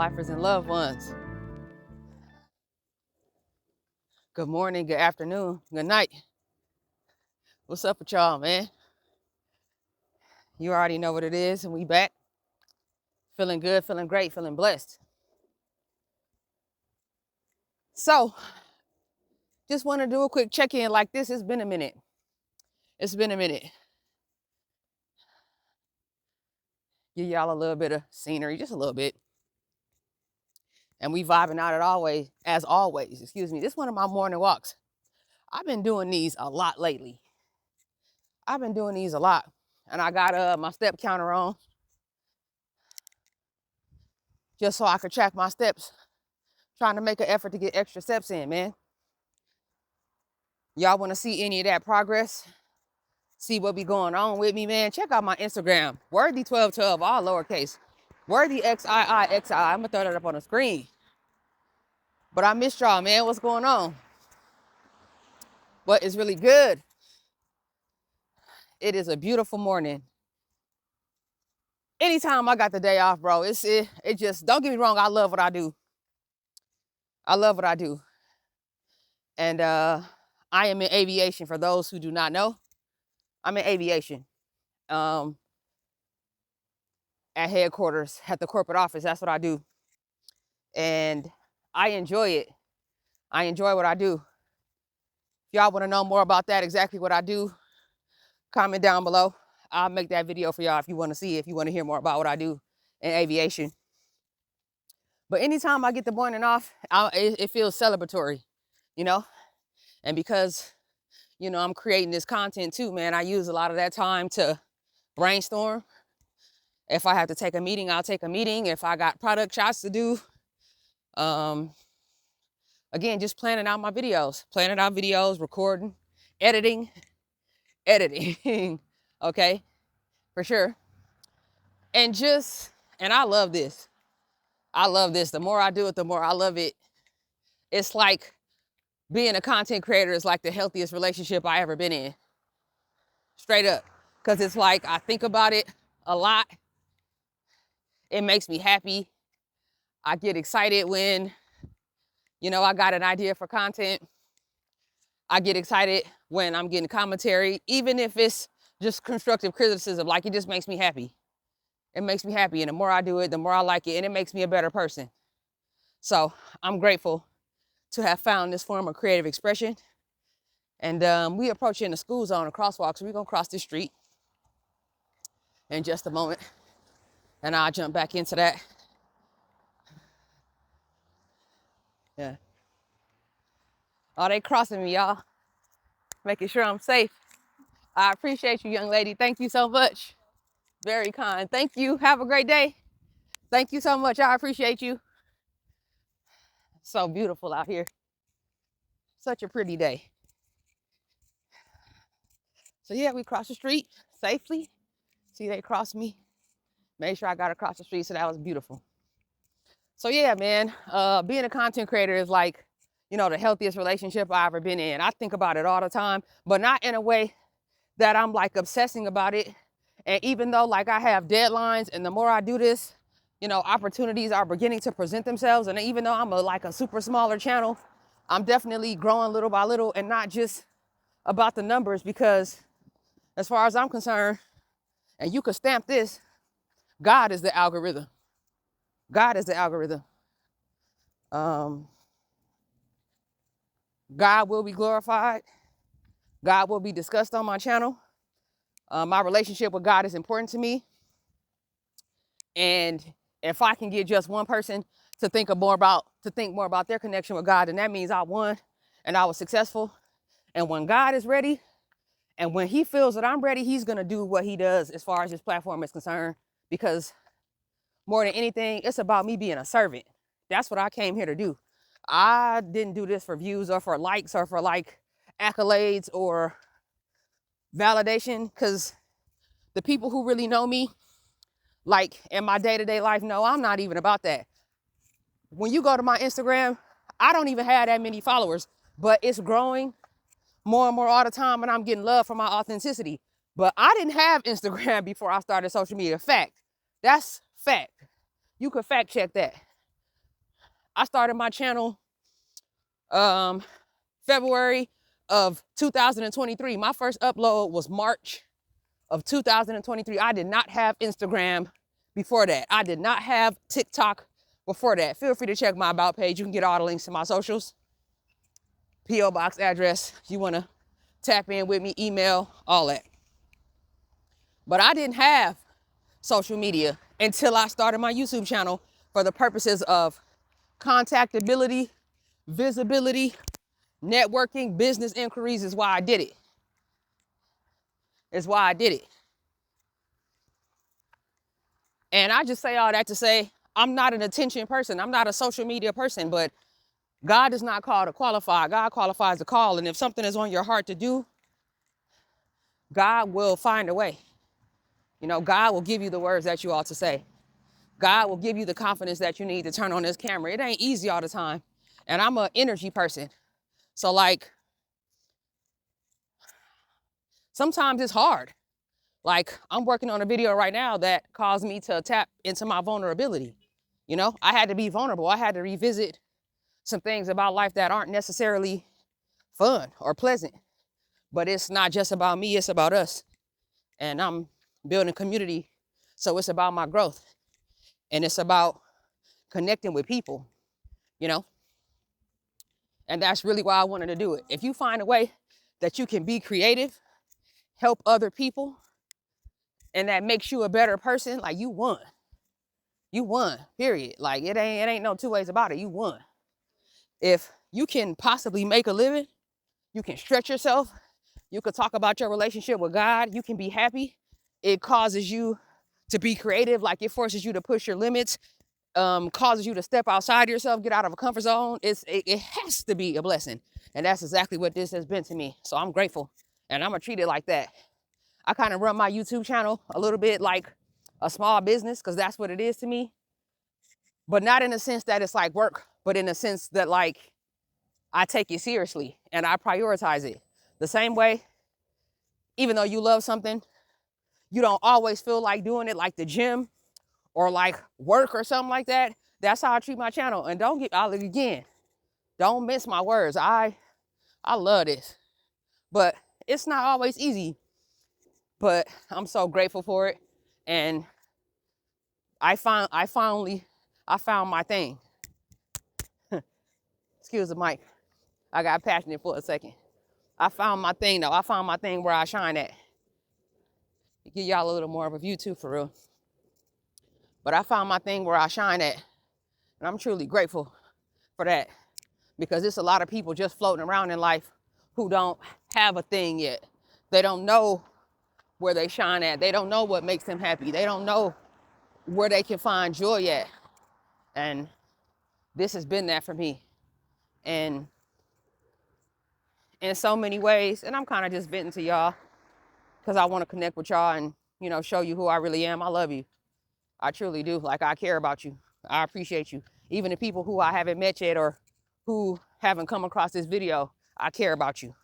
lifers and loved ones. Good morning, good afternoon, good night. What's up with y'all, man? You already know what it is, and we back. Feeling good, feeling great, feeling blessed. So, just want to do a quick check-in like this. It's been a minute. It's been a minute. Give y'all a little bit of scenery, just a little bit. And we vibing out as always, excuse me. This is one of my morning walks. I've been doing these a lot lately. And I got my step counter on just so I could track my steps. Trying to make an effort to get extra steps in, man. Y'all want to see any of that progress? See what be going on with me, man? Check out my Instagram, 𝑩𝒊𝒛.𝕃𝕚𝕗𝕗𝕗, all lowercase. 𝑩𝒊𝒛.𝕃𝕚𝕗𝕗𝕗. I'm gonna throw that up on the screen. But I missed y'all, man. What's going on? But it's really good. It is a beautiful morning. Anytime I got the day off, bro, it just, don't get me wrong, I love what I do. And I am in aviation, for those who do not know. I'm in aviation. At headquarters, at the corporate office, that's what I do. And I enjoy it. I enjoy what I do. If y'all want to know more about that, exactly what I do, comment down below. I'll make that video for y'all if you want to see, if you want to hear more about what I do in aviation. But anytime I get the morning off, it feels celebratory, you know? And because, you know, I'm creating this content too, man, I use a lot of that time to brainstorm. If I have to take a meeting, I'll take a meeting. If I got product shots to do, again, just planning out my videos, recording, editing, okay, for sure. And I love this. The more I do it, the more I love it. It's like being a content creator is like the healthiest relationship I ever been in. Straight up. Because it's like I think about it a lot. It makes me happy. I get excited when, you know, I got an idea for content. I get excited when I'm getting commentary, even if it's just constructive criticism. Like, it just makes me happy. It makes me happy. And the more I do it, the more I like it. And it makes me a better person. So I'm grateful to have found this form of creative expression. And we approaching the school zone, a crosswalk. So we're going to cross this street in just a moment. And I'll jump back into that. Yeah. Oh, they crossing me, y'all. Making sure I'm safe. I appreciate you, young lady. Thank you so much. Very kind. Thank you. Have a great day. Thank you so much. I appreciate you. So beautiful out here. Such a pretty day. So yeah, we crossed the street safely. See, they crossed me. Made sure I got across the street, so that was beautiful. So yeah, man, being a content creator is like, you know, the healthiest relationship I've ever been in. I think about it all the time, but not in a way that I'm like obsessing about it. And even though like I have deadlines, and the more I do this, you know, opportunities are beginning to present themselves. And even though I'm like a super smaller channel, I'm definitely growing little by little, and not just about the numbers, because as far as I'm concerned, and you could stamp this, God is the algorithm. God is the algorithm. God will be glorified. God will be discussed on my channel. My relationship with God is important to me. And if I can get just one person to think more about their connection with God, then that means I won and I was successful. And when God is ready, and when he feels that I'm ready, he's going to do what he does as far as his platform is concerned. Because more than anything, it's about me being a servant. That's what I came here to do. I didn't do this for views or for likes or for like accolades or validation, because the people who really know me, like in my day-to-day life, no, I'm not even about that. When you go to my Instagram, I don't even have that many followers, but it's growing more and more all the time, and I'm getting love for my authenticity. But I didn't have Instagram before I started social media. Fact. That's fact. You could fact check that. I started my channel February of 2023. My first upload was March of 2023. I did not have Instagram before that. I did not have TikTok before that. Feel free to check my about page. You can get all the links to my socials, P.O. box address. You want to tap in with me, email, all that. But I didn't have social media until I started my YouTube channel for the purposes of contactability, visibility, networking, business inquiries is why I did it. It's why I did it. And I just say all that to say, I'm not an attention person. I'm not a social media person, but God does not call to qualify. God qualifies to call. And if something is on your heart to do, God will find a way. You know, God will give you the words that you ought to say. God will give you the confidence that you need to turn on this camera. It ain't easy all the time. And I'm an energy person. So like, sometimes it's hard. Like, I'm working on a video right now that caused me to tap into my vulnerability. You know, I had to be vulnerable. I had to revisit some things about life that aren't necessarily fun or pleasant. But it's not just about me, it's about us. And I'm building community, so it's about my growth. And it's about connecting with people, you know? And that's really why I wanted to do it. If you find a way that you can be creative, help other people, and that makes you a better person, like, you won. You won, period. Like, it ain't no two ways about it. You won. If you can possibly make a living, you can stretch yourself, you could talk about your relationship with God, you can be happy. It causes you to be creative, like it forces you to push your limits, causes you to step outside yourself, get out of a comfort zone. It has to be a blessing. And that's exactly what this has been to me. So I'm grateful, and I'm gonna treat it like that. I kind of run my YouTube channel a little bit like a small business, because that's what it is to me. But not in the sense that it's like work, but in the sense that, like, I take it seriously and I prioritize it. The same way, even though you love something, you don't always feel like doing it, like the gym or like work or something like that. That's how I treat my channel. And don't mince my words. I love this, but it's not always easy. But I'm so grateful for it. And I found my thing. Excuse the mic. I got passionate for a second. I found my thing though. I found my thing where I shine at. Give y'all a little more of a view too, for real. But I found my thing where I shine at. And I'm truly grateful for that. Because there's a lot of people just floating around in life who don't have a thing yet. They don't know where they shine at. They don't know what makes them happy. They don't know where they can find joy at. And this has been that for me. And in so many ways, and I'm kind of just venting to y'all because I want to connect with y'all and, you know, show you who I really am. I love you. I truly do. Like, I care about you. I appreciate you. Even the people who I haven't met yet or who haven't come across this video, I care about you,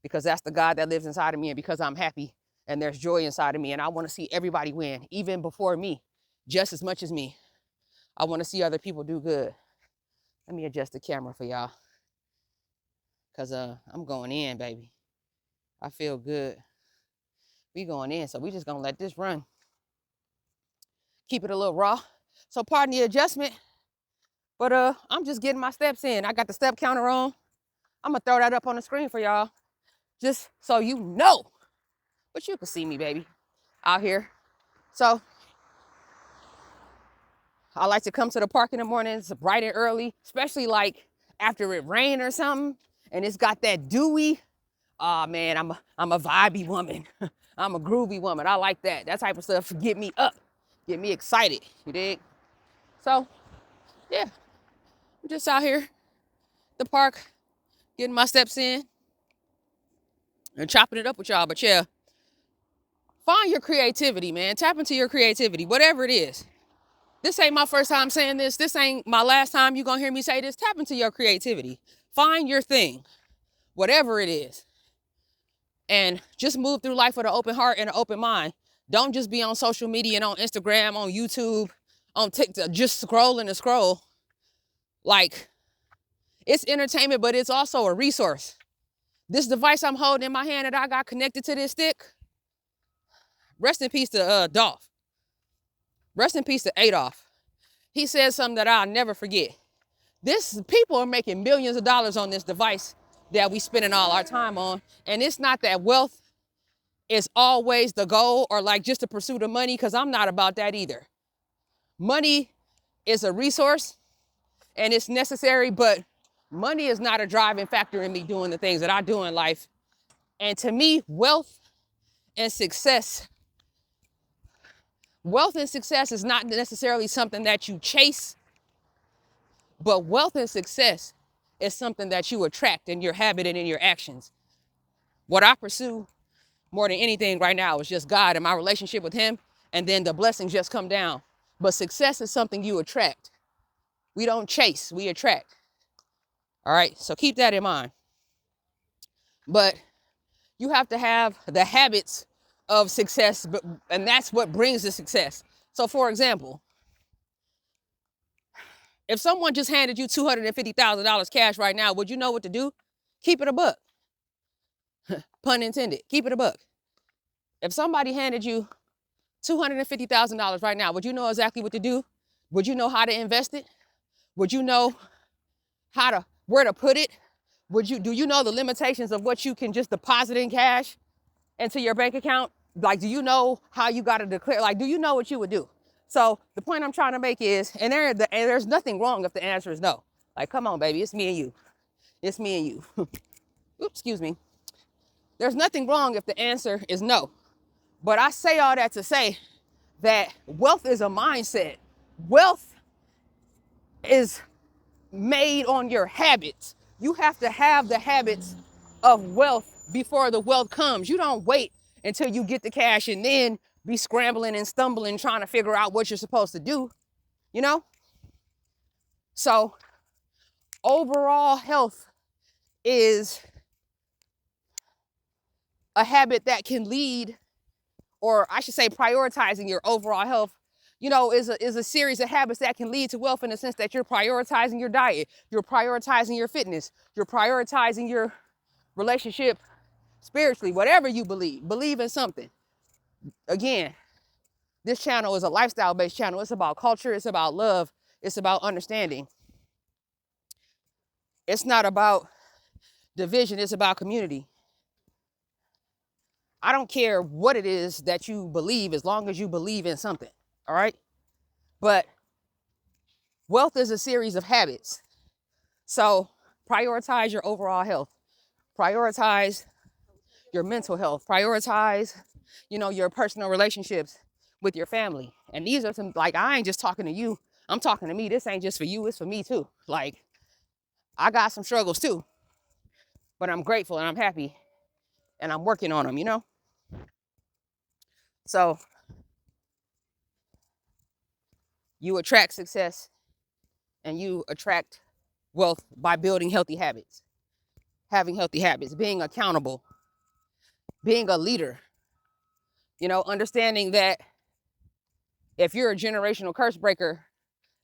because that's the God that lives inside of me, and because I'm happy and there's joy inside of me, and I want to see everybody win, even before me, just as much as me. I want to see other people do good. Let me adjust the camera for y'all, because I'm going in, baby. I feel good. We going in, so we just gonna let this run. Keep it a little raw. So pardon the adjustment, but I'm just getting my steps in. I got the step counter on. I'm gonna throw that up on the screen for y'all, just so you know. But you can see me, baby, out here. So I like to come to the park in the morning. It's bright and early, especially like after it rained or something, and it's got that dewy. Oh man, I'm a vibey woman. I'm a groovy woman. I like that. That type of stuff get me up, get me excited. You dig? So yeah, I'm just out here, the park, getting my steps in and chopping it up with y'all. But yeah, find your creativity, man. Tap into your creativity, whatever it is. This ain't my first time saying this. This ain't my last time you're gonna hear me say this. Tap into your creativity. Find your thing, whatever it is. And just move through life with an open heart and an open mind. Don't just be on social media and on Instagram, on YouTube, on TikTok, just scrolling and scroll. Like, it's entertainment, but it's also a resource. This device I'm holding in my hand that I got connected to this stick, rest in peace to Dolph. Rest in peace to Adolf. He said something that I'll never forget. People are making millions of dollars on this device that we spending all our time on. And it's not that wealth is always the goal or like just the pursuit of money, because I'm not about that either. Money is a resource and it's necessary, but money is not a driving factor in me doing the things that I do in life. And to me, wealth and success is not necessarily something that you chase, but wealth and success is something that you attract in your habit and in your actions. What I pursue more than anything right now is just God and my relationship with him, and then the blessings just come down. But success is something you attract. We don't chase, we attract. All right, so keep that in mind. But you have to have the habits of success, and that's what brings the success. So for example, if someone just handed you $250,000 cash right now, would you know what to do? Keep it a buck. Pun intended, keep it a buck. If somebody handed you $250,000 right now, would you know exactly what to do? Would you know how to invest it? Would you know where to put it? Do you know the limitations of what you can just deposit in cash into your bank account? Like, do you know how you got to declare? Like, do you know what you would do? So the point I'm trying to make is, and there's nothing wrong if the answer is no. Like, come on, baby, it's me and you. It's me and you. Oops, excuse me. There's nothing wrong if the answer is no. But I say all that to say that wealth is a mindset. Wealth is made on your habits. You have to have the habits of wealth before the wealth comes. You don't wait until you get the cash and then be scrambling and stumbling trying to figure out what you're supposed to do, you know? So overall health is a habit that can lead, or I should say prioritizing your overall health, you know, is a series of habits that can lead to wealth, in the sense that you're prioritizing your diet, you're prioritizing your fitness, you're prioritizing your relationship spiritually, whatever you believe in something. Again, this channel is a lifestyle-based channel. It's about culture, it's about love, it's about understanding. It's not about division, it's about community. I don't care what it is that you believe, as long as you believe in something, all right? But wealth is a series of habits. So prioritize your overall health. Prioritize your mental health. Prioritize, you know, your personal relationships with your family. And these are some, like, I ain't just talking to you. I'm talking to me. This ain't just for you. It's for me too. Like, I got some struggles too, but I'm grateful and I'm happy and I'm working on them, you know? So you attract success and you attract wealth by building healthy habits, having healthy habits, being accountable, being a leader, you know, understanding that if you're a generational curse breaker,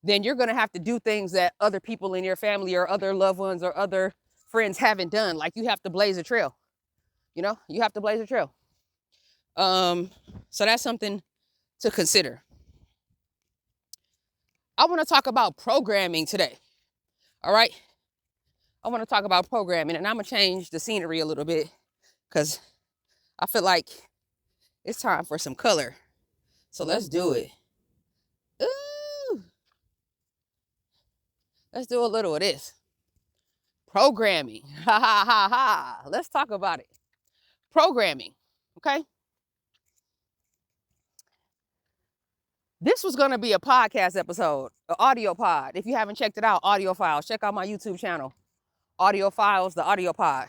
then you're going to have to do things that other people in your family or other loved ones or other friends haven't done. Like, you have to blaze a trail, you know, you have to blaze a trail. So that's something to consider. I want to talk about programming today. All right. I want to talk about programming, and I'm going to change the scenery a little bit because I feel like it's time for some color. So let's do it. Ooh. Let's do a little of this. Programming. Ha ha ha ha. Let's talk about it. Programming. Okay. This was going to be a podcast episode, an audio pod. If you haven't checked it out, AUDIOPHILES. Check out my YouTube channel, AUDIOPHILES, the audio pod.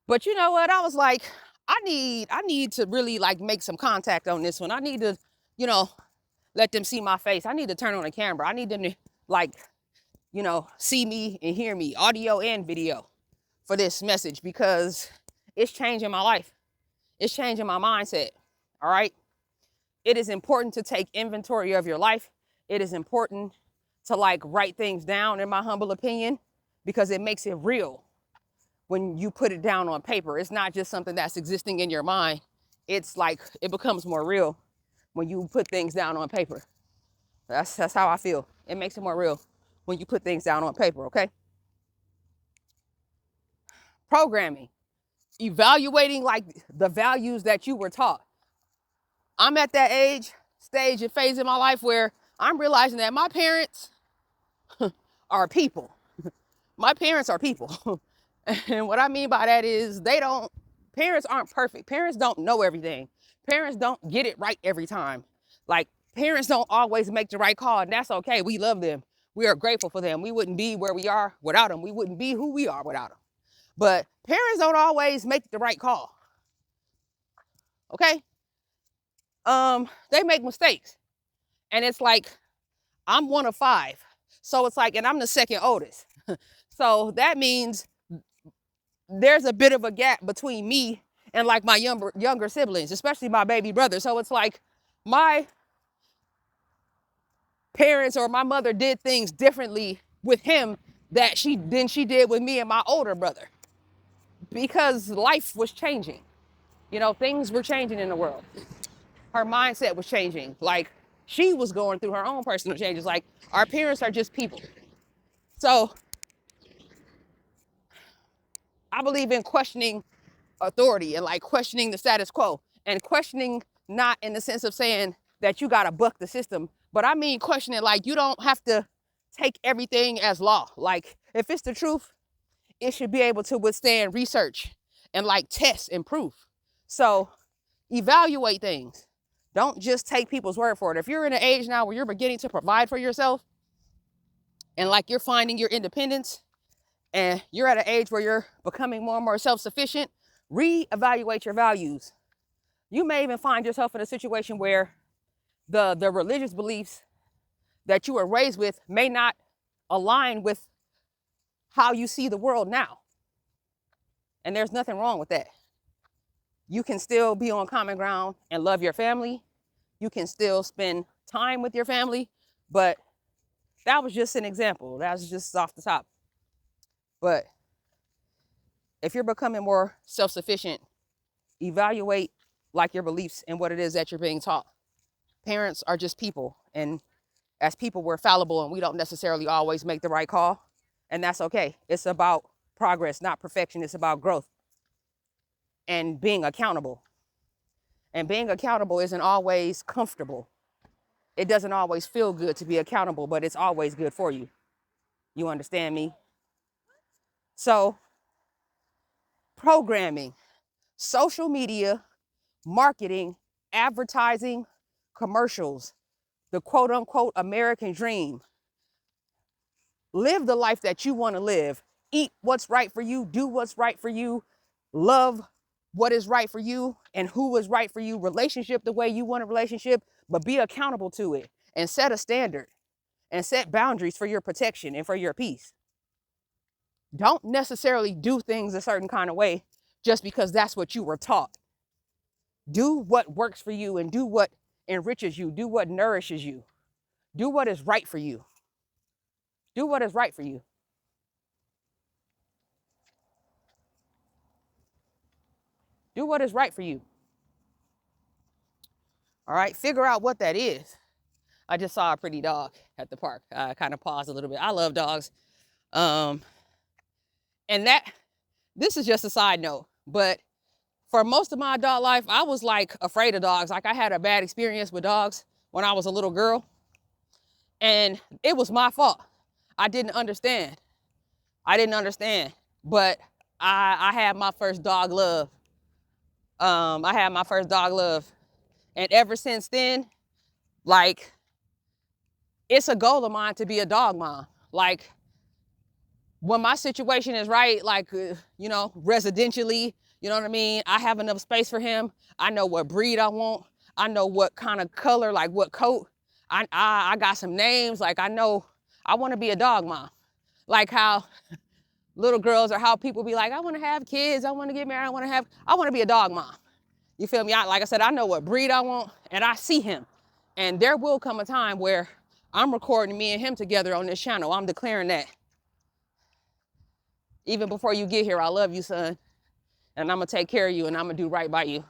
But you know what? I was like, I need to really like make some contact on this one. I need to, you know, let them see my face. I need to turn on the camera. I need them to, like, you know, see me and hear me, audio and video, for this message, because it's changing my life. It's changing my mindset. All right. It is important to take inventory of your life. It is important to like write things down, in my humble opinion, because it makes it real when you put it down on paper. It's not just something that's existing in your mind. It's like, it becomes more real when you put things down on paper. That's how I feel. It makes it more real when you put things down on paper, okay? Programming, evaluating like the values that you were taught. I'm at that stage and phase in my life where I'm realizing that my parents are people. My parents are people. And what I mean by that is parents aren't perfect. Parents don't know everything. Parents don't get it right every time. Like, parents don't always make the right call, and that's okay. We love them. We are grateful for them. We wouldn't be where we are without them. We wouldn't be who we are without them. But parents don't always make the right call. Okay? They make mistakes. And it's like, I'm one of 5. So it's like, and I'm the second oldest. So that means there's a bit of a gap between me and like my younger siblings, especially my baby brother. So it's like my parents or my mother did things differently with him than she did with me and my older brother, because life was changing. You know, things were changing in the world. Her mindset was changing. Like, she was going through her own personal changes. Like, our parents are just people. So I believe in questioning authority and like questioning the status quo, and questioning not in the sense of saying that you got to buck the system, but I mean questioning like you don't have to take everything as law. Like, if it's the truth, it should be able to withstand research and like tests and proof. So evaluate things. Don't just take people's word for it. If you're in an age now where you're beginning to provide for yourself and like you're finding your independence, and you're at an age where you're becoming more and more self-sufficient, reevaluate your values. You may even find yourself in a situation where the religious beliefs that you were raised with may not align with how you see the world now. And there's nothing wrong with that. You can still be on common ground and love your family. You can still spend time with your family, but that was just an example. That was just off the top. But if you're becoming more self-sufficient, evaluate like your beliefs and what it is that you're being taught. Parents are just people, and as people, we're fallible and we don't necessarily always make the right call, and that's okay. It's about progress, not perfection. It's about growth and being accountable. And being accountable isn't always comfortable. It doesn't always feel good to be accountable, but it's always good for you. You understand me? So, programming, social media, marketing, advertising, commercials, the quote unquote American dream. Live the life that you want to live. Eat what's right for you, do what's right for you, love what is right for you and who is right for you, relationship the way you want a relationship, but be accountable to it and set a standard and set boundaries for your protection and for your peace. Don't necessarily do things a certain kind of way just because that's what you were taught. Do what works for you and do what enriches you. Do what nourishes you. Do what is right for you. Do what is right for you. Do what is right for you. All right, figure out what that is. I just saw a pretty dog at the park. I kind of paused a little bit. I love dogs. And this is just a side note, but for most of my adult life, I was like afraid of dogs. Like, I had a bad experience with dogs when I was a little girl, and it was my fault. I didn't understand. But I had my first dog love. And ever since then, like, it's a goal of mine to be a dog mom. Like, when my situation is right, like, residentially, you know what I mean? I have enough space for him. I know what breed I want. I know what kind of color, like what coat. I got some names. Like, I know I want to be a dog mom. Like how little girls or how people be like, I want to have kids. I want to get married. I want to be a dog mom. You feel me? Like I said, I know what breed I want, and I see him. And there will come a time where I'm recording me and him together on this channel. I'm declaring that. Even before you get here, I love you, son. And I'm going to take care of you and I'm going to do right by you.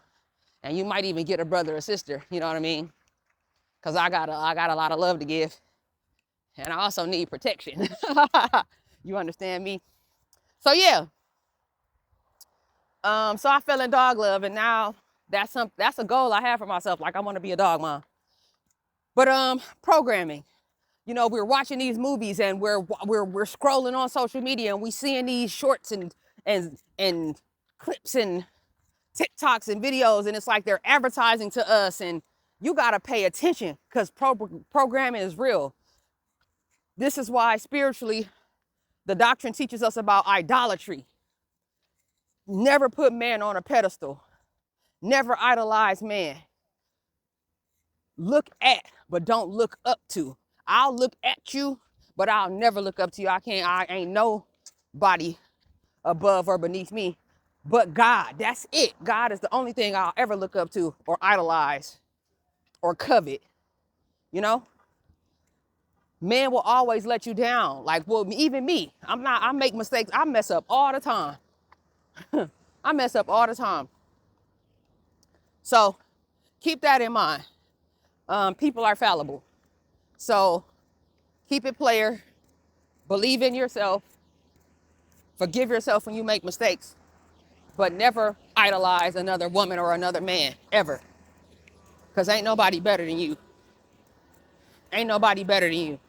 And you might even get a brother or sister, you know what I mean? Because I got a lot of love to give. And I also need protection. You understand me? So yeah. So I fell in dog love, and now that's a goal I have for myself. Like, I want to be a dog mom. But programming. You know, we're watching these movies and we're scrolling on social media and we seeing these shorts and clips and TikToks and videos, and it's like they're advertising to us, and you got to pay attention because programming is real. This is why spiritually the doctrine teaches us about idolatry. Never put man on a pedestal. Never idolize man. Look at, but don't look up to. I'll look at you, but I'll never look up to you. I ain't nobody above or beneath me but God. That's it. God is the only thing I'll ever look up to or idolize or covet. You know? Man will always let you down. Like, well, even me. I make mistakes. I mess up all the time. I mess up all the time. So keep that in mind. People are fallible. So keep it player. Believe in yourself. Forgive yourself when you make mistakes. But never idolize another woman or another man, ever. Because ain't nobody better than you. Ain't nobody better than you.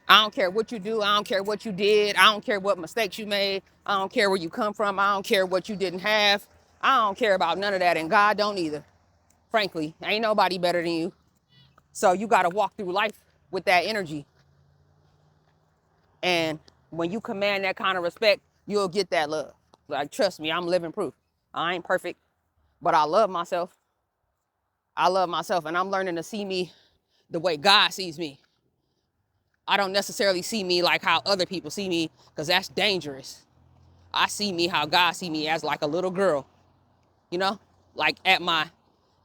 I don't care what you do. I don't care what you did. I don't care what mistakes you made. I don't care where you come from. I don't care what you didn't have. I don't care about none of that. And God don't either. Frankly, ain't nobody better than you. So you got to walk through life with that energy. And when you command that kind of respect, you'll get that love. Like, trust me, I'm living proof. I ain't perfect, but I love myself. I love myself, and I'm learning to see me the way God sees me. I don't necessarily see me like how other people see me, because that's dangerous. I see me how God see me, as like a little girl, you know, like at my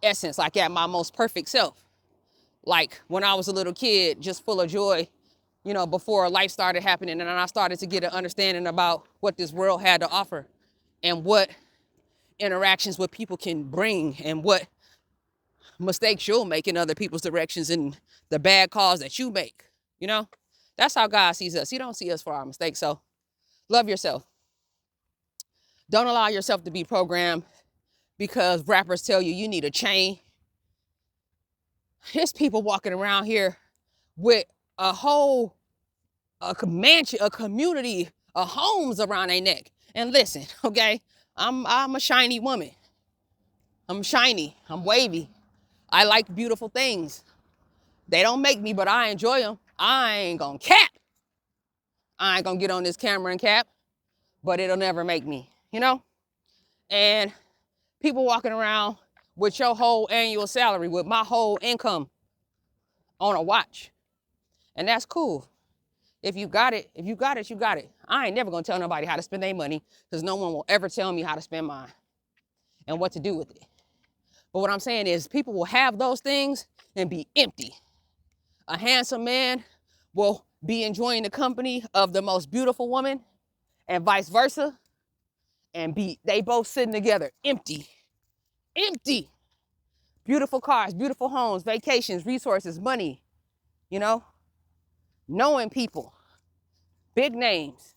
essence, like at my most perfect self. Like when I was a little kid, just full of joy, you know, before life started happening, and then I started to get an understanding about what this world had to offer and what interactions with people can bring and what mistakes you'll make in other people's directions and the bad calls that you make, you know? That's how God sees us. He don't see us for our mistakes. So love yourself. Don't allow yourself to be programmed because rappers tell you you need a chain. There's people walking around here with a mansion, a community of homes around their neck. And listen, okay, I'm a shiny woman. I'm shiny. I'm wavy. I like beautiful things. They don't make me, but I enjoy them. I ain't gonna cap. I ain't gonna get on this camera and cap, but it'll never make me, you know? And people walking around with your whole annual salary, with my whole income on a watch. And that's cool. If you got it, you got it. I ain't never gonna tell nobody how to spend their money, because no one will ever tell me how to spend mine and what to do with it. But what I'm saying is people will have those things and be empty. A handsome man will be enjoying the company of the most beautiful woman, and vice versa, and they both sitting together empty. Beautiful cars, beautiful homes, vacations, resources, money, you know, knowing people, big names,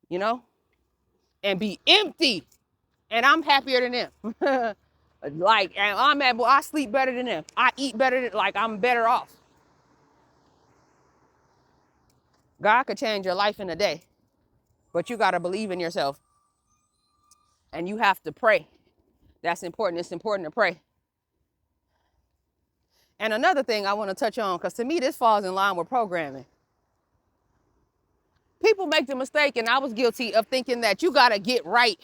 you know, and be empty. And I'm happier than them. Like, and I sleep better than them. I eat better than, like, I'm better off. God could change your life in a day, but you got to believe in yourself. And you have to pray. That's important. It's important to pray. And another thing I want to touch on, because to me, this falls in line with programming. People make the mistake, and I was guilty of thinking that you got to get right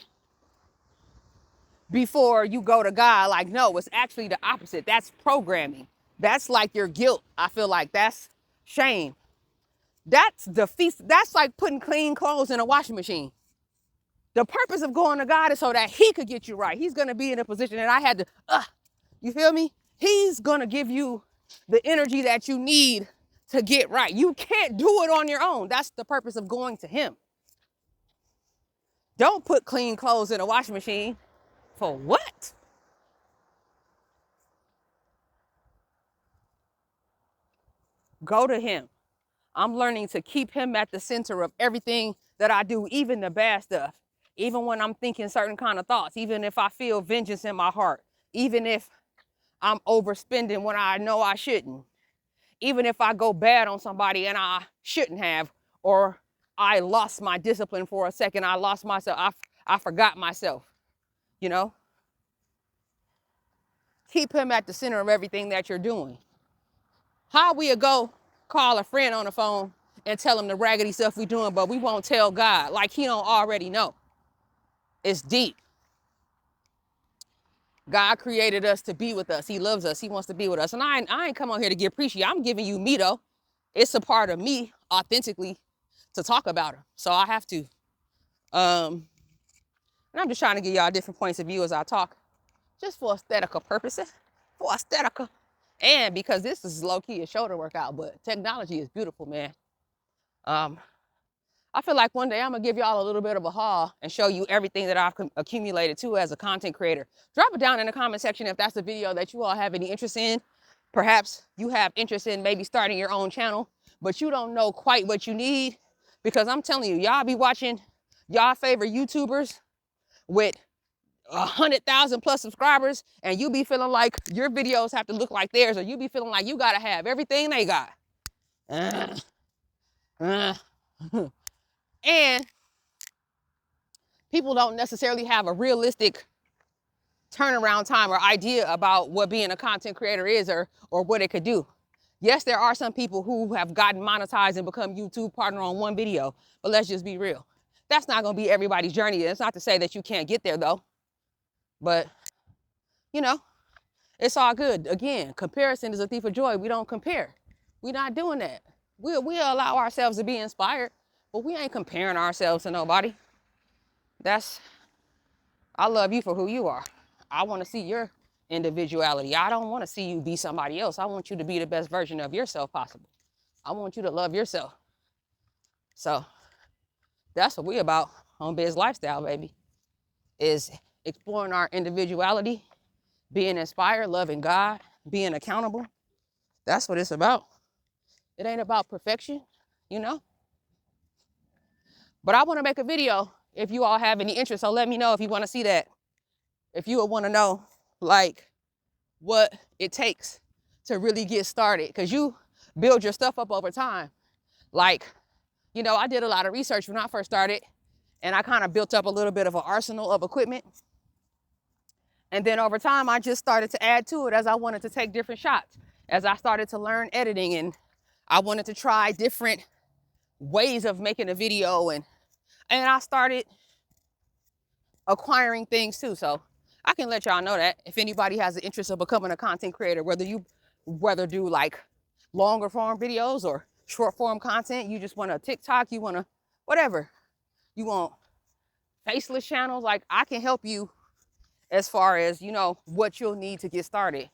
before you go to God. Like, no, it's actually the opposite. That's programming. That's like your guilt. I feel like that's shame. That's defeat. That's like putting clean clothes in a washing machine. The purpose of going to God is so that he could get you right. He's going to be in a position, and I had to, you feel me? He's going to give you the energy that you need to get right. You can't do it on your own. That's the purpose of going to him. Don't put clean clothes in a washing machine. For what? Go to him. I'm learning to keep him at the center of everything that I do, even the bad stuff. Even when I'm thinking certain kind of thoughts, even if I feel vengeance in my heart, even if I'm overspending when I know I shouldn't, even if I go bad on somebody and I shouldn't have, or I lost my discipline for a second, I lost myself, I forgot myself, you know? Keep him at the center of everything that you're doing. How we go call a friend on the phone and tell him the raggedy stuff we doing, but we won't tell God like he don't already know. It's deep. God created us to be with us. He loves us. He wants to be with us. And I ain't come on here to get preachy. I'm giving you me though. It's a part of me authentically to talk about him. So I have to. And I'm just trying to give y'all different points of view as I talk, just for aesthetical purposes, for aesthetical. And because this is low-key a shoulder workout, but technology is beautiful, man. I feel like one day I'm gonna give y'all a little bit of a haul and show you everything that I've accumulated too as a content creator. Drop it down in the comment section if that's a video that you all have any interest in. Perhaps you have interest in maybe starting your own channel, but you don't know quite what you need, because I'm telling you, y'all be watching y'all favorite YouTubers with 100,000 plus subscribers, and you be feeling like your videos have to look like theirs, or you be feeling like you gotta have everything they got. And people don't necessarily have a realistic turnaround time or idea about what being a content creator is, or what it could do. Yes, there are some people who have gotten monetized and become YouTube partner on one video, but let's just be real. That's not gonna be everybody's journey. It's not to say that you can't get there though, but you know, it's all good. Again, comparison is a thief of joy. We don't compare. We're not doing that. We'll allow ourselves to be inspired, but we ain't comparing ourselves to nobody. I love you for who you are. I want to see your individuality. I don't want to see you be somebody else. I want you to be the best version of yourself possible. I want you to love yourself. So that's what we about on Biz Lifestyle, baby, is exploring our individuality, being inspired, loving God, being accountable. That's what it's about. It ain't about perfection, you know? But I want to make a video if you all have any interest. So let me know if you want to see that. If you would want to know, like, what it takes to really get started, because you build your stuff up over time. Like, you know, I did a lot of research when I first started, and I kind of built up a little bit of an arsenal of equipment. And then over time, I just started to add to it as I wanted to take different shots, as I started to learn editing, and I wanted to try different ways of making a video, and I started acquiring things too. So I can let y'all know that if anybody has an interest of becoming a content creator, whether do like longer form videos or short form content, you just want a TikTok, you want to whatever, you want faceless channels, like I can help you as far as, you know, what you'll need to get started.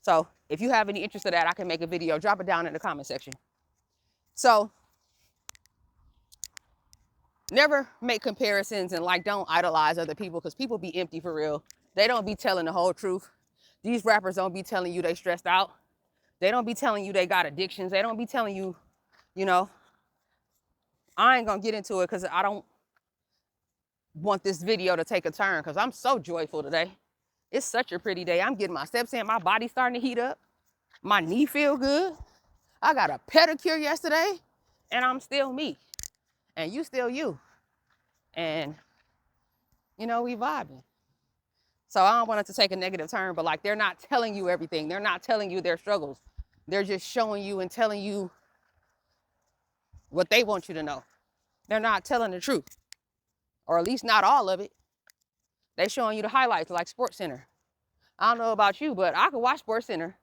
So if you have any interest in that, I can make a video. Drop it down in the comment section. So never make comparisons, and like don't idolize other people, because people be empty for real. They don't be telling the whole truth. These rappers don't be telling you they stressed out. They don't be telling you they got addictions. They don't be telling you, you know, I ain't gonna get into it because I don't want this video to take a turn, because I'm so joyful today. It's such a pretty day. I'm getting my steps in. My body's starting to heat up. My knee feel good. I got a pedicure yesterday, and I'm still me. And you still you. And, you know, we vibing. So I don't want it to take a negative turn, but like, they're not telling you everything. They're not telling you their struggles. They're just showing you and telling you what they want you to know. They're not telling the truth, or at least not all of it. They showing you the highlights, like SportsCenter. I don't know about you, but I could watch SportsCenter.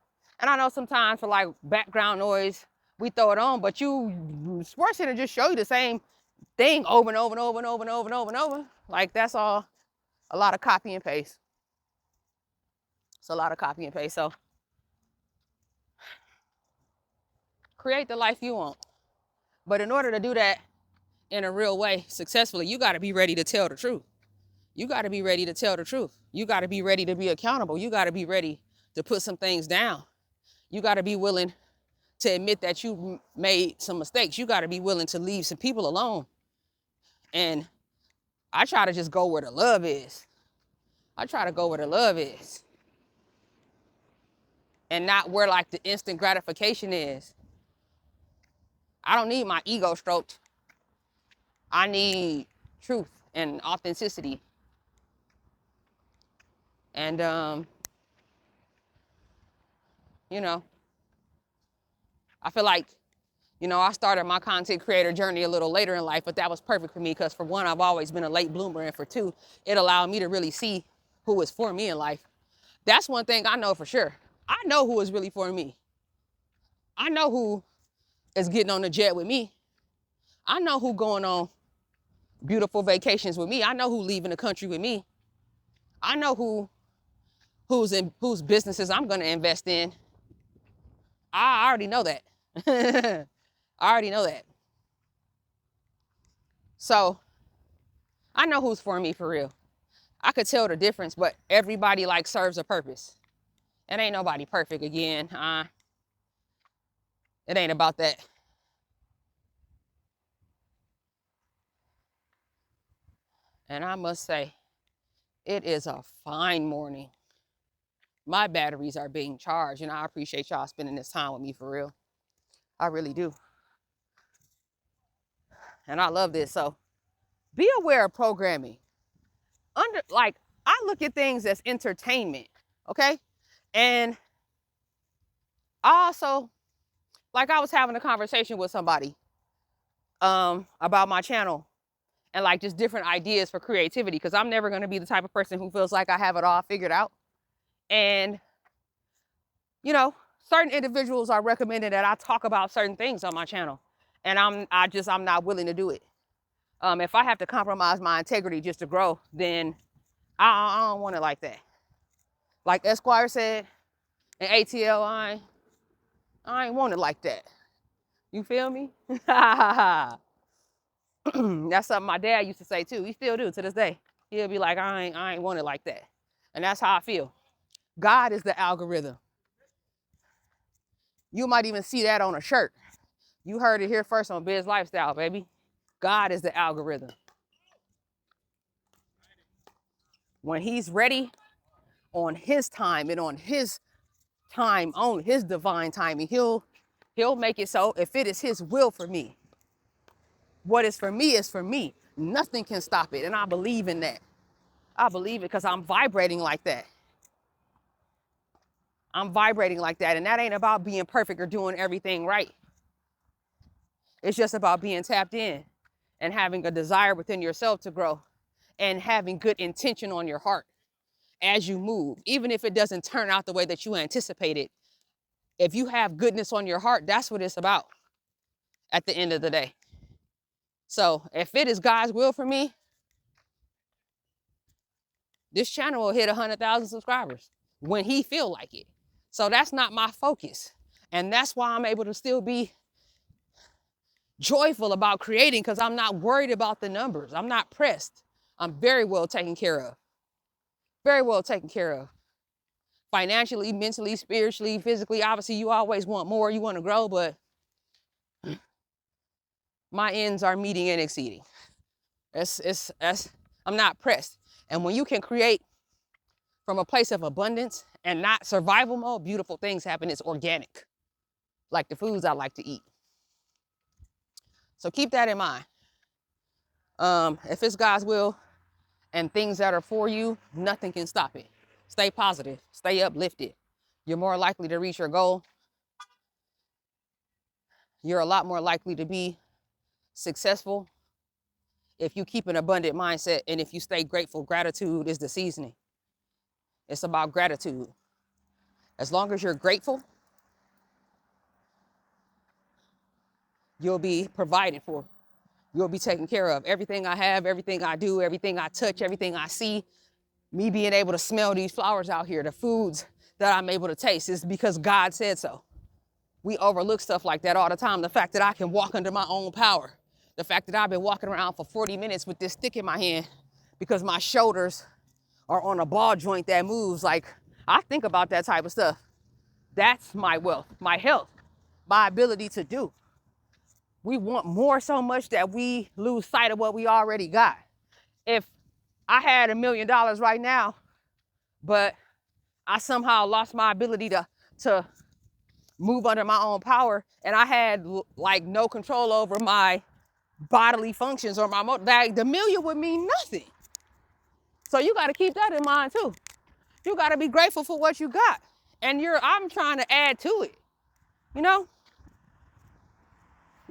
And I know sometimes for like background noise, we throw it on, but SportsCenter just show you the same thing over and over and over and over and over and over and over. Like, that's all a lot of copy and paste. It's a lot of copy and paste. So Create the life you want. But in order to do that in a real way, successfully, you got to be ready to tell the truth. You got to be ready to tell the truth. You got to be ready to be accountable. You got to be ready to put some things down. You got to be willing to admit that you made some mistakes. You got to be willing to leave some people alone. And I try to just go where the love is. I try to go where the love is. And not where like the instant gratification is. I don't need my ego stroked. I need truth and authenticity. And, you know, I feel like, you know, I started my content creator journey a little later in life, but that was perfect for me because for one, I've always been a late bloomer. And for two, it allowed me to really see who is for me in life. That's one thing I know for sure. I know who is really for me. I know who is getting on the jet with me. I know who going on beautiful vacations with me. I know who leaving the country with me. I know whose businesses I'm going to invest in. I already know that. I already know that. So I know who's for me for real. I could tell the difference, but everybody like serves a purpose. It ain't nobody perfect again. It ain't about that. And I must say, it is a fine morning. My batteries are being charged, and I appreciate y'all spending this time with me for real. I really do. And I love this. So be aware of programming. I look at things as entertainment, okay? And I also, like I was having a conversation with somebody about my channel and like just different ideas for creativity, because I'm never going to be the type of person who feels like I have it all figured out. And, you know, certain individuals are recommending that I talk about certain things on my channel. And I'm not willing to do it. If I have to compromise my integrity just to grow, then I don't want it like that. Like Esquire said, and ATL, I ain't want it like that. You feel me? That's something my dad used to say too. He still do to this day. He'll be like, I ain't want it like that. And that's how I feel. God is the algorithm. You might even see that on a shirt. You heard it here first on Biz Lifestyle, baby. God is the algorithm. When he's ready, on his time and on his time, on his divine timing, he'll make it so if it is his will for me. What is for me is for me. Nothing can stop it. And I believe in that. I believe it because I'm vibrating like that. I'm vibrating like that. And that ain't about being perfect or doing everything right. It's just about being tapped in and having a desire within yourself to grow and having good intention on your heart as you move, even if it doesn't turn out the way that you anticipated. If you have goodness on your heart, that's what it's about at the end of the day. So if it is God's will for me, this channel will hit 100,000 subscribers when he feel like it. So that's not my focus. And that's why I'm able to still be joyful about creating, because I'm not worried about the numbers. I'm not pressed. I'm very well taken care of. Very well taken care of. Financially, mentally, spiritually, physically. Obviously, you always want more. You want to grow, but my ends are meeting and exceeding. I'm not pressed. And when you can create from a place of abundance and not survival mode, beautiful things happen. It's organic, like the foods I like to eat. So keep that in mind. If it's God's will and things that are for you, nothing can stop it. Stay positive, stay uplifted. You're more likely to reach your goal. You're a lot more likely to be successful if you keep an abundant mindset and if you stay grateful. Gratitude is the seasoning. It's about gratitude. As long as you're grateful, you'll be provided for. You'll be taken care of. Everything I have, everything I do, everything I touch, everything I see, me being able to smell these flowers out here, the foods that I'm able to taste, is because God said so. we overlook stuff like that all the time. The fact that I can walk under my own power. The fact that I've been walking around for 40 minutes with this stick in my hand because my shoulders are on a ball joint that moves. Like, I think about that type of stuff. That's my wealth, my health, my ability to do. We want more so much that we lose sight of what we already got. If I had $1 million right now, but I somehow lost my ability to move under my own power, and I had like no control over my bodily functions or my like, the million would mean nothing. So you got to keep that in mind too. You got to be grateful for what you got, and I'm trying to add to it. You know,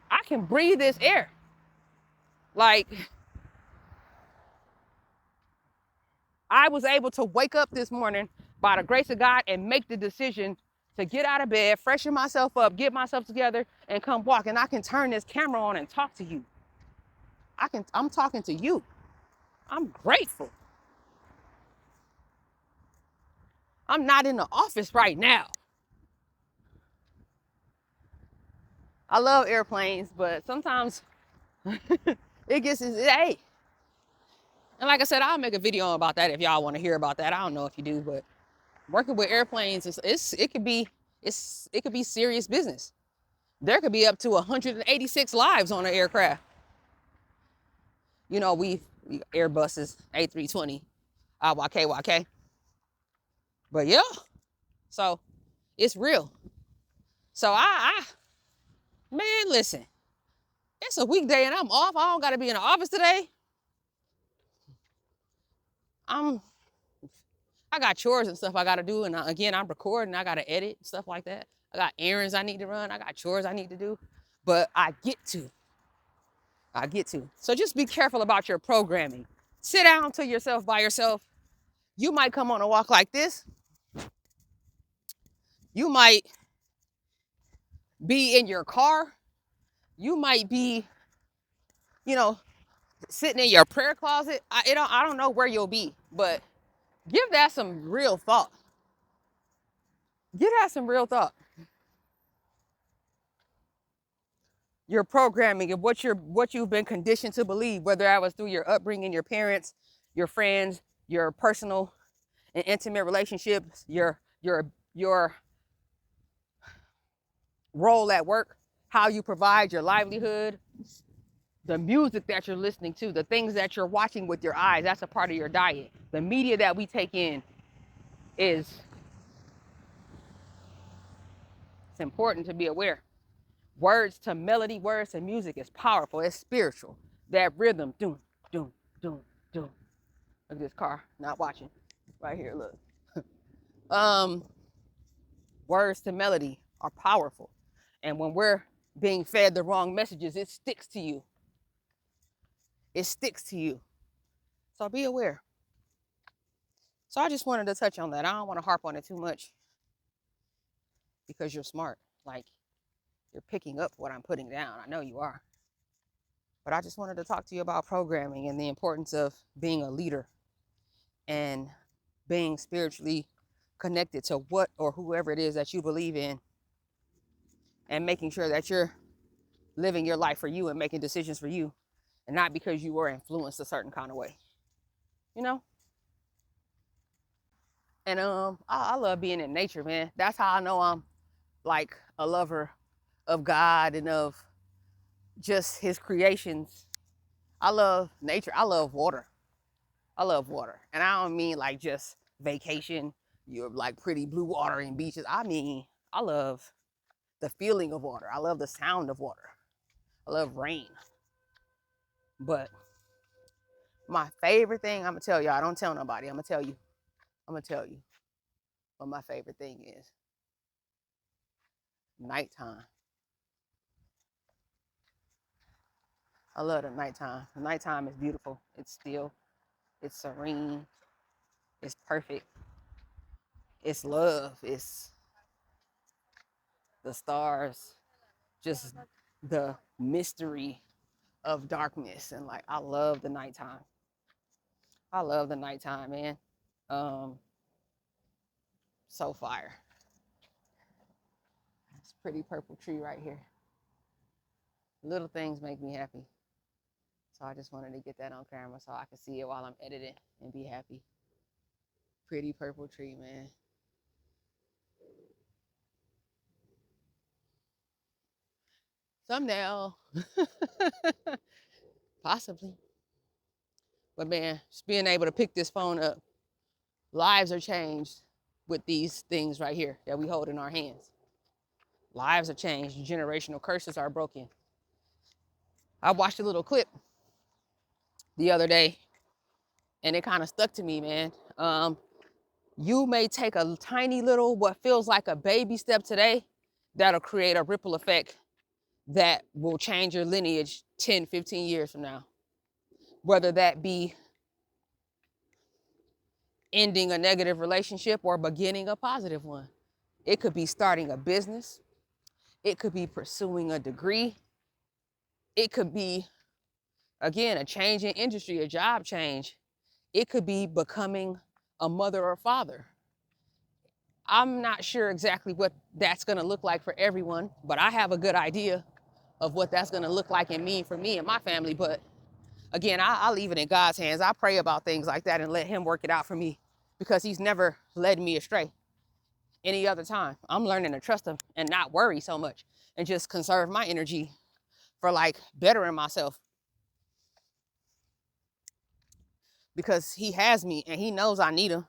I can breathe this air. Like, I was able to wake up this morning by the grace of God and make the decision to get out of bed, freshen myself up, get myself together, and come walk. And I can turn this camera on and talk to you. I'm talking to you. I'm grateful. I'm not in the office right now. I love airplanes, but sometimes it gets, hey. And like I said, I'll make a video about that if y'all want to hear about that. I don't know if you do, but working with airplanes, it could be serious business. There could be up to 186 lives on an aircraft. You know, we Airbuses, A320, YK. But yeah, so it's real. So man, listen, it's a weekday and I'm off. I don't got to be in the office today. I got chores and stuff I got to do. And again, I'm recording. I got to edit, stuff like that. I got errands I need to run. I got chores I need to do. But I get to. So just be careful about your programming. Sit down to yourself by yourself. You might come on a walk like this. You might be in your car. You might be, sitting in your prayer closet. I don't know where you'll be, but give that some real thought. Your programming of what you've been conditioned to believe, whether that was through your upbringing, your parents, your friends, your personal and intimate relationships, your role at work, how you provide your livelihood, the music that you're listening to, the things that you're watching with your eyes, that's a part of your diet. The media that we take in it's important to be aware. Words to melody, words to music is powerful. It's spiritual. That rhythm, doom, doom, doom, doom. Look at this car, not watching. Right here, look. Words to melody are powerful. And when we're being fed the wrong messages, it sticks to you. So be aware. So I just wanted to touch on that. I don't want to harp on it too much because you're smart. Like, you're picking up what I'm putting down. I know you are. But I just wanted to talk to you about programming and the importance of being a leader and being spiritually connected to what or whoever it is that you believe in, and making sure that you're living your life for you and making decisions for you, and not because you were influenced a certain kind of way, And I love being in nature, man. That's how I know I'm like a lover of God and of just his creations. I love nature. I love water. And I don't mean like just vacation, you're like pretty blue water and beaches. I mean, I love the feeling of water. I love the sound of water. I love rain. But my favorite thing, I'm gonna tell y'all, don't tell nobody. I'm gonna tell you what my favorite thing is. Nighttime. I love the nighttime. The nighttime is beautiful. It's still, it's serene, it's perfect. It's love. It's the stars, just the mystery of darkness. And like, I love the nighttime. Man. So fire. Pretty purple tree right here. Little things make me happy. So I just wanted to get that on camera so I could see it while I'm editing and be happy. Pretty purple tree, man. Thumbnail. Possibly. But man, just being able to pick this phone up, lives are changed with these things right here that we hold in our hands. Lives are changed. Generational curses are broken. I watched a little clip the other day and it kind of stuck to me, man. You may take a tiny little, what feels like a baby step today, that'll create a ripple effect that will change your lineage 10, 15 years from now. Whether that be ending a negative relationship or beginning a positive one. It could be starting a business. It could be pursuing a degree. It could be, again, a change in industry, a job change. It could be becoming a mother or father. I'm not sure exactly what that's gonna look like for everyone, but I have a good idea of what that's gonna look like and mean for me and my family. But again, I leave it in God's hands. I pray about things like that and let him work it out for me because he's never led me astray any other time. I'm learning to trust him and not worry so much and just conserve my energy for like bettering myself. Because he has me and he knows I need him.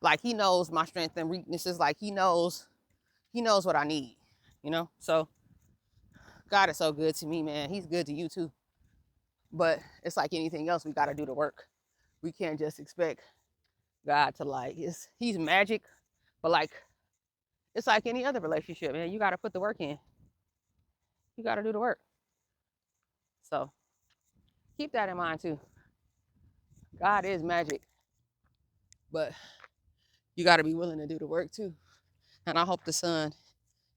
Like he knows my strengths and weaknesses. Like he knows what I need, you know? So God is so good to me, man. He's good to you too. But it's like anything else, we got to do the work. We can't just expect God to like, he's magic, but like, it's like any other relationship, man. You got to put the work in. You got to do the work. So keep that in mind too. God is magic, but you got to be willing to do the work too. And I hope the sun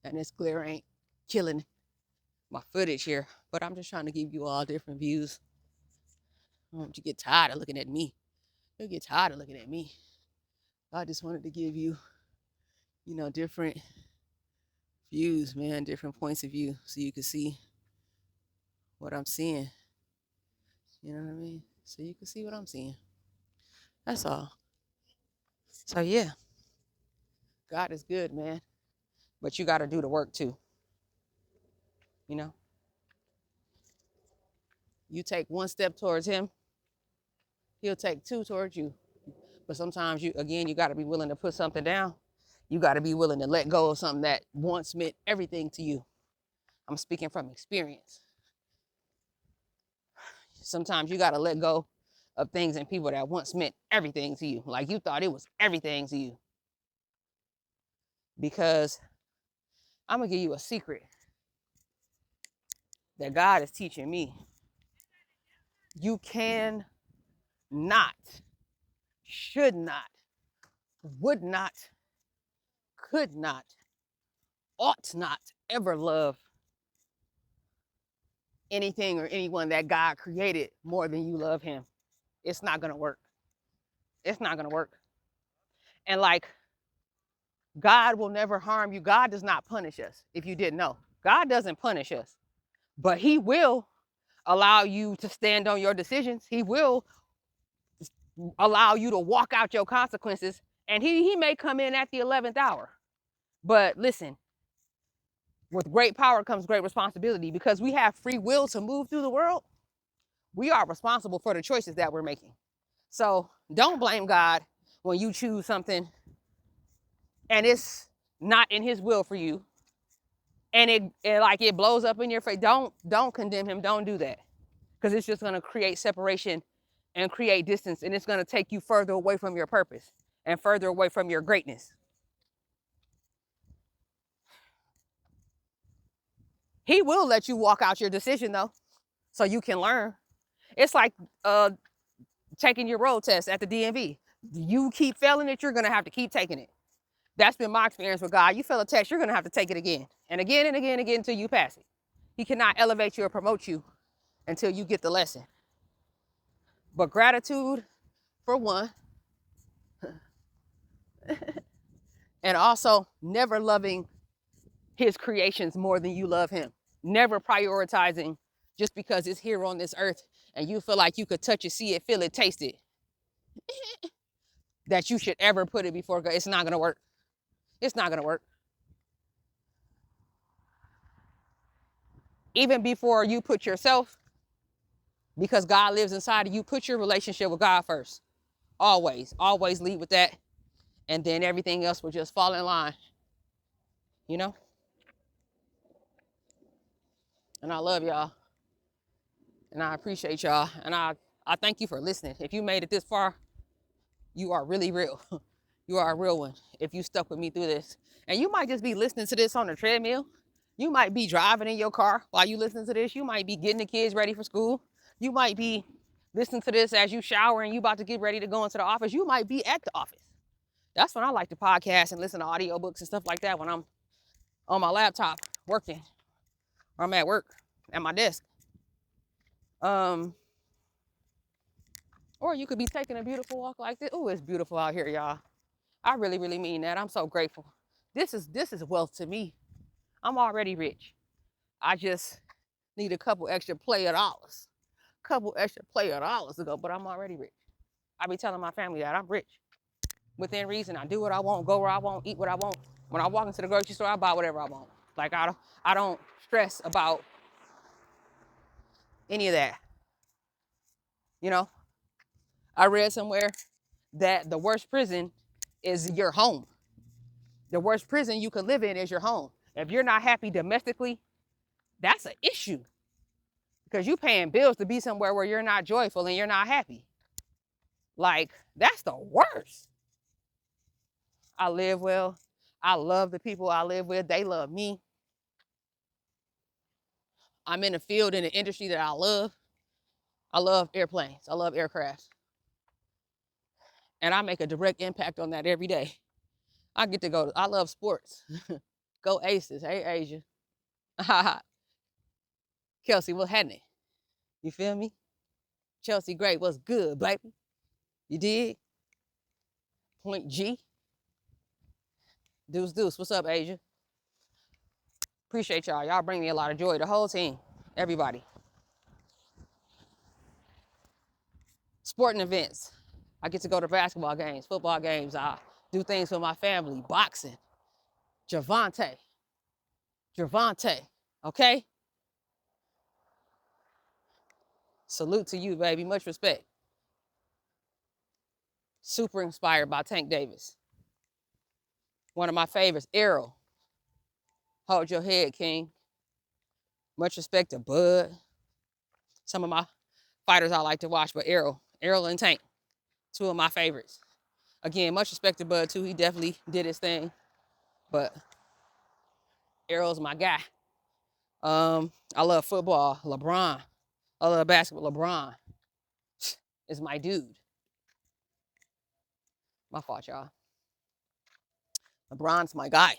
and this glare ain't killing my footage here, but I'm just trying to give you all different views. I don't want you to get tired of looking at me. You'll get tired of looking at me. I just wanted to give you, different views, man, different points of view so you can see what I'm seeing. You know what I mean? So you can see what I'm seeing. That's all. So yeah, God is good, man. But you got to do the work too. You know? You take one step towards him, he'll take two towards you. But sometimes you got to be willing to put something down. You got to be willing to let go of something that once meant everything to you. I'm speaking from experience. Sometimes you got to let go of things and people that once meant everything to you. Like you thought it was everything to you. Because I'm going to give you a secret that God is teaching me. You can not, should not, would not, could not, ought not ever love anything or anyone that God created more than you love him. It's not going to work. It's not going to work. And like, God will never harm you. God does not punish us, if you didn't know. God doesn't punish us, but he will allow you to stand on your decisions. He will allow you to walk out your consequences, and he may come in at the 11th hour. But listen, with great power comes great responsibility. Because we have free will to move through the world, we are responsible for the choices that we're making. So don't blame God when you choose something and it's not in his will for you, and it blows up in your face. Don't condemn him. Don't do that, because it's just going to create separation and create distance, and it's going to take you further away from your purpose and further away from your greatness. He will let you walk out your decision though, so you can learn. It's like taking your road test at the DMV. You keep failing it, you're going to have to keep taking it. That's been my experience with God. You fail a test, you're going to have to take it again and again and again and again until you pass it. He cannot elevate you or promote you until you get the lesson. But gratitude, for one, and also never loving his creations more than you love him. Never prioritizing just because it's here on this earth and you feel like you could touch it, see it, feel it, taste it, that you should ever put it before God. It's not going to work. It's not going to work. Even before you put yourself, because God lives inside of you, put your relationship with God first. Always, always lead with that. And then everything else will just fall in line, you know? And I love y'all. And I appreciate y'all. And I thank you for listening. If you made it this far, you are really real. You are a real one if you stuck with me through this. And you might just be listening to this on the treadmill. You might be driving in your car while you listen to this. You might be getting the kids ready for school. You might be listening to this as you shower and you about to get ready to go into the office. You might be at the office. That's when I like to podcast and listen to audiobooks and stuff like that, when I'm on my laptop working or I'm at work at my desk. Or you could be taking a beautiful walk like this. Oh, it's beautiful out here, y'all. I really, really mean that. I'm so grateful. This is wealth to me. I'm already rich. I just need a couple extra player dollars. To go, but I'm already rich. I be telling my family that I'm rich. Within reason, I do what I want, go where I want, eat what I want. When I walk into the grocery store, I buy whatever I want. Like I don't stress about any of that. You know, I read somewhere that the worst prison is your home. The worst prison you can live in is your home. If you're not happy domestically, that's an issue. Because you're paying bills to be somewhere where you're not joyful and you're not happy. Like, that's the worst. I live well. I love the people I live with. They love me. I'm in a field, in an industry that I love. I love airplanes. I love aircraft. And I make a direct impact on that every day. I get to go. I love sports. Go Aces. Hey, Asia. Kelsey, what's happening? You feel me? Chelsea, great. What's good, baby? You did? Point G. Deuce. What's up, Asia? Appreciate y'all. Y'all bring me a lot of joy. The whole team. Everybody. Sporting events. I get to go to basketball games, football games. I do things with my family. Boxing. Gervonta. Okay? Salute to you, baby. Much respect. Super inspired by Tank Davis. One of my favorites, Errol. Hold your head, King. Much respect to Bud. Some of my fighters I like to watch, but Errol and Tank, two of my favorites. Again, much respect to Bud too. He definitely did his thing, but Errol's my guy. I love football, LeBron. I love basketball, LeBron is my dude. My fault, y'all. LeBron's my guy.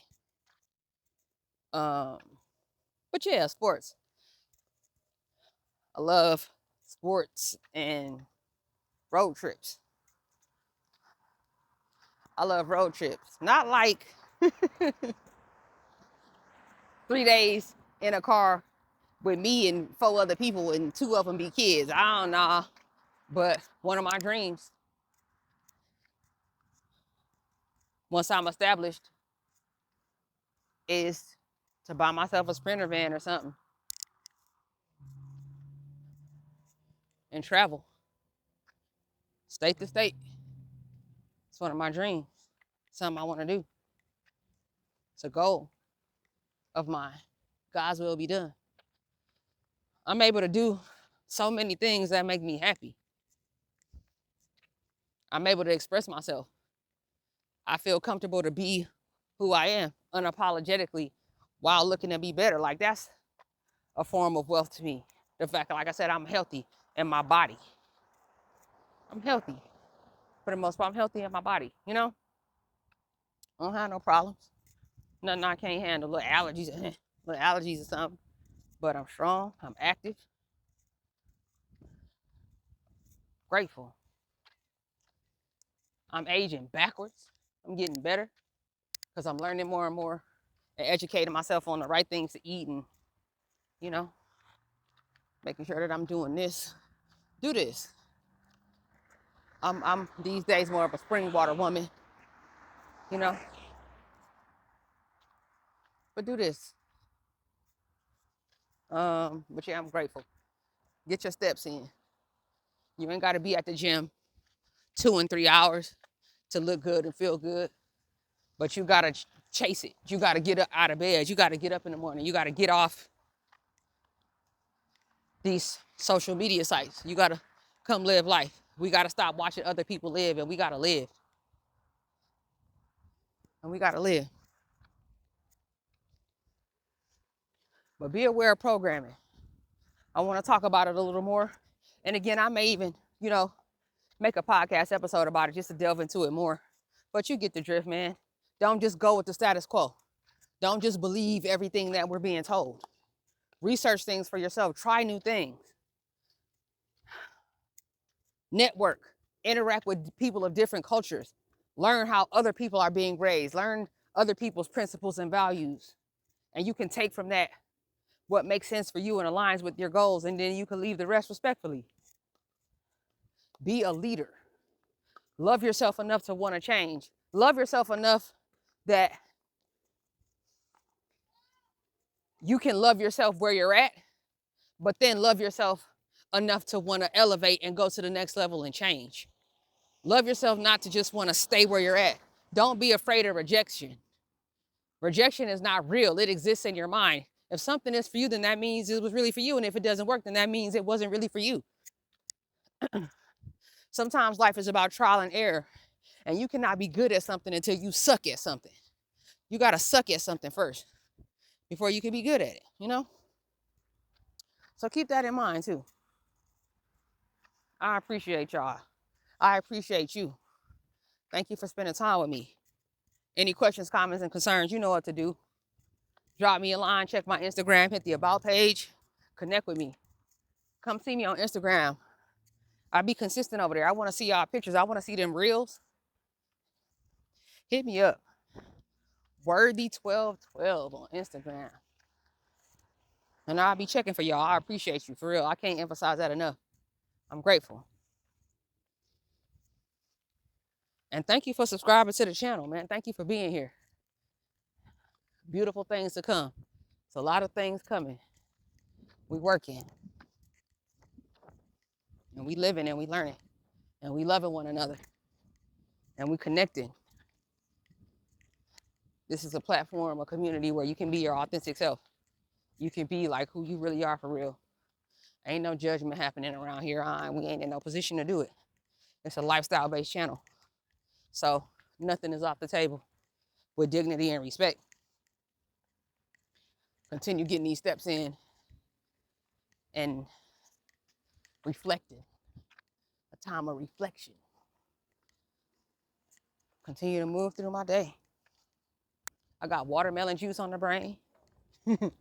But yeah, sports. I love sports and road trips. I love road trips. Not like 3 days in a car with me and 4 other people and 2 of them be kids. I don't know. But one of my dreams, once I'm established, is to buy myself a Sprinter van or something and travel state to state. It's one of my dreams. Something I want to do. It's a goal of mine. God's will be done. I'm able to do so many things that make me happy. I'm able to express myself. I feel comfortable to be who I am unapologetically while looking to be better. Like, that's a form of wealth to me. The fact that, like I said, I'm healthy in my body. I'm healthy. For the most part, I'm healthy in my body, you know? I don't have no problems. Nothing I can't handle. Little allergies or something. But I'm strong. I'm active. Grateful. I'm aging backwards. I'm getting better because I'm learning more and more and educating myself on the right things to eat, and, you know, making sure that I'm doing this. Do this. I'm these days more of a spring water woman, you know, but do this. But yeah, I'm grateful. Get your steps in. You ain't got to be at the gym 2 and 3 hours to look good and feel good, but you got to chase it. You got to get up out of bed. You got to get up in the morning. You got to get off these social media sites. You got to come live life. We got to stop watching other people live, and we got to live. And we got to live. But be aware of programming. I want to talk about it a little more. And again, I may even, you know, make a podcast episode about it just to delve into it more. But you get the drift, man. Don't just go with the status quo. Don't just believe everything that we're being told. Research things for yourself. Try new things. Network. Interact with people of different cultures. Learn how other people are being raised. Learn other people's principles and values. And you can take from that what makes sense for you and aligns with your goals, and then you can leave the rest respectfully. Be a leader. Love yourself enough to want to change. Love yourself enough that you can love yourself where you're at, but then love yourself enough to want to elevate and go to the next level and change. Love yourself not to just want to stay where you're at. Don't be afraid of rejection. Rejection is not real. It exists in your mind. If something is for you, then that means it was really for you. And if it doesn't work, then that means it wasn't really for you. Sometimes life is about trial and error. And you cannot be good at something until you suck at something. You got to suck at something first before you can be good at it, you know? So keep that in mind too. I appreciate y'all. I appreciate you. Thank you for spending time with me. Any questions, comments, and concerns, you know what to do. Drop me a line, check my Instagram, hit the About page, connect with me. Come see me on Instagram. I'll be consistent over there. I want to see y'all pictures. I want to see them reels. Hit me up. 𝑩𝒊𝒛.𝕃𝕚𝕚 on Instagram. And I'll be checking for y'all. I appreciate you, for real. I can't emphasize that enough. I'm grateful. And thank you for subscribing to the channel, man. Thank you for being here. Beautiful things to come. It's a lot of things coming. We working. And we living and we learning. And we loving one another. And we connecting. This is a platform, a community where you can be your authentic self. You can be like who you really are for real. Ain't no judgment happening around here. We ain't in no position to do it. It's a lifestyle-based channel. So nothing is off the table with dignity and respect. Continue getting these steps in and reflecting. A time of reflection. Continue to move through my day. I got watermelon juice on the brain. And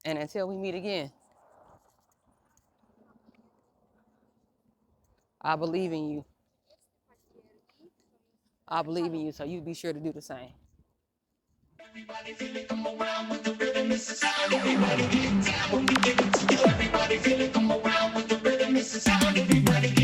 until we meet again, I believe in you. I believe in you, so you be sure to do the same. Everybody feel it, come around with the rhythm, this is how everybody get down when we give it to you. Everybody feel it, come around with the rhythm, this is how everybody get down.